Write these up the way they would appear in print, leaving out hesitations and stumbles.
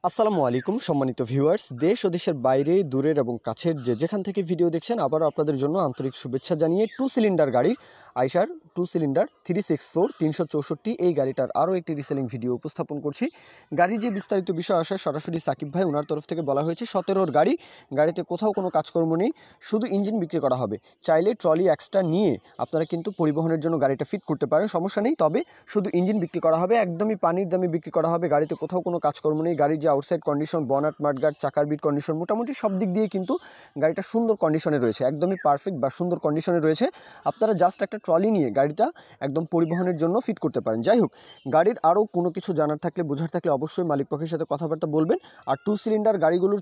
আসসালামু আলাইকুম সম্মানিত ভিউয়ার্স, দেশ ও দেশের বাইরে দূরের এবং কাছের যেখান থেকে ভিডিও দেখছেন আবারও আপনাদের জন্য আন্তরিক শুভেচ্ছা জানিয়ে টু সিলিন্ডার গাড়ি আইশার টু সিলিন্ডার 364 364 এই গাড়িটার আরও একটি রিসেলিং ভিডিও উপস্থাপন করছি। গাড়ির যে বিস্তারিত বিষয় আসে সরাসরি সাকিব ভাই ওনার তরফ থেকে বলা হয়েছে 17-র গাড়ি, গাড়িতে কোথাও কোনো কাজকর্ম নেই, শুধু ইঞ্জিন বিক্রি করা হবে। চাইলে ট্রলি এক্সট্রা নিয়ে আপনারা কিন্তু পরিবহনের জন্য গাড়িটা ফিট করতে পারেন, সমস্যা নেই। তবে শুধু ইঞ্জিন বিক্রি করা হবে, একদমই পানির দামে বিক্রি করা হবে। গাড়িতে কোথাও কোনো কাজকর্ম নেই। গাড়ির যে আউটসাইড কন্ডিশন, বনাট মাঠগার্ড, চাকার বিট কন্ডিশন, মোটামুটি সব দিক দিয়ে কিন্তু গাড়িটা সুন্দর কন্ডিশনে রয়েছে, একদমই পারফেক্ট বা সুন্দর কন্ডিশনে রয়েছে। আপনারা জাস্ট একটা ট্রলি নিয়ে গাড়িটা একদম পরিবহনের জন্য ফিট করতে পারেন। যাই হোক, গাড়ির আরও কোনো কিছু জানার থাকলে বোঝার থাকলে অবশ্যই মালিক পক্ষের সাথে কথাবার্তা বলবেন। আর টু সিলিন্ডার গাড়িগুলোর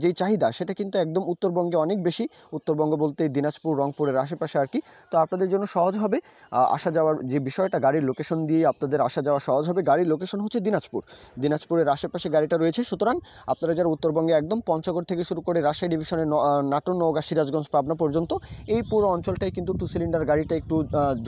যেই চাহিদা সেটা কিন্তু একদম উত্তরবঙ্গে অনেক বেশি। উত্তরবঙ্গ বলতে দিনাজপুর, রংপুরের আশেপাশে আর কি। তো আপনাদের জন্য সহজ হবে আসা যাওয়ার যে বিষয়টা, গাড়ির লোকেশন দিয়ে আপনাদের আসা যাওয়া সহজ হবে। গাড়ির লোকেশন হচ্ছে দিনাজপুরের আশেপাশে গাড়িটা রয়েছে। সুতরাং আপনারা যারা উত্তরবঙ্গে একদম পঞ্চগড় থেকে শুরু করে রাজশাহী ডিভিশনের নাটোর, নওগাঁ, সিরাজগঞ্জ, পাবনা পর্যন্ত এই পুরো অঞ্চলটাই কিন্তু টু সিলিন্ডার গাড়িটা একটু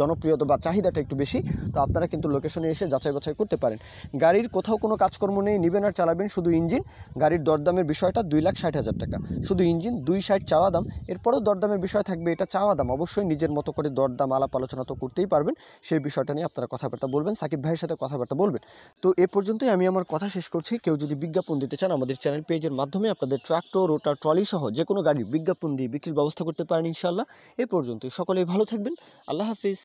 জনপ্রিয়তা বা চাহিদাটা একটু বেশি। তো আপনারা কিন্তু লোকেশনে এসে যাচাই বাছাই করতে পারেন। গাড়ির কোথাও কোনো কাজকর্ম নেই, নেবেন আর চালাবেন শুধু ইঞ্জিন। গাড়ির দরদামের বিষয়টা 2,60,000 টাকা, শুধু ইঞ্জিন। 2,60 চাওয়া দাম, এরপরেও দরদামের বিষয় থাকবে। এটা চাওয়া দাম, অবশ্যই নিজের মতো করে দরদাম আলাপ আলোচনা তো করতেই পারবেন। সেই বিষয়টা নিয়ে আপনারা কথাবার্তা বলবেন, সাকিব ভাইয়ের সাথে কথাবার্তা বলবেন। তো এ পর্যন্তই আমি আমার কথা শেষ করছি। কেউ যদি বিজ্ঞাপন দিতে চান আমাদের চ্যানেল পেজের মাধ্যমে আপনাদের ট্রাক্টর, রোটার, ট্রলি সহ যে কোনো গাড়ির বিজ্ঞাপন দিয়ে বিক্রির ব্যবস্থা করতে পারেন ইনশাআল্লাহ। এ পর্যন্তই, সকলেই ভালো থাকবেন। আল্লাহ হাফিজ।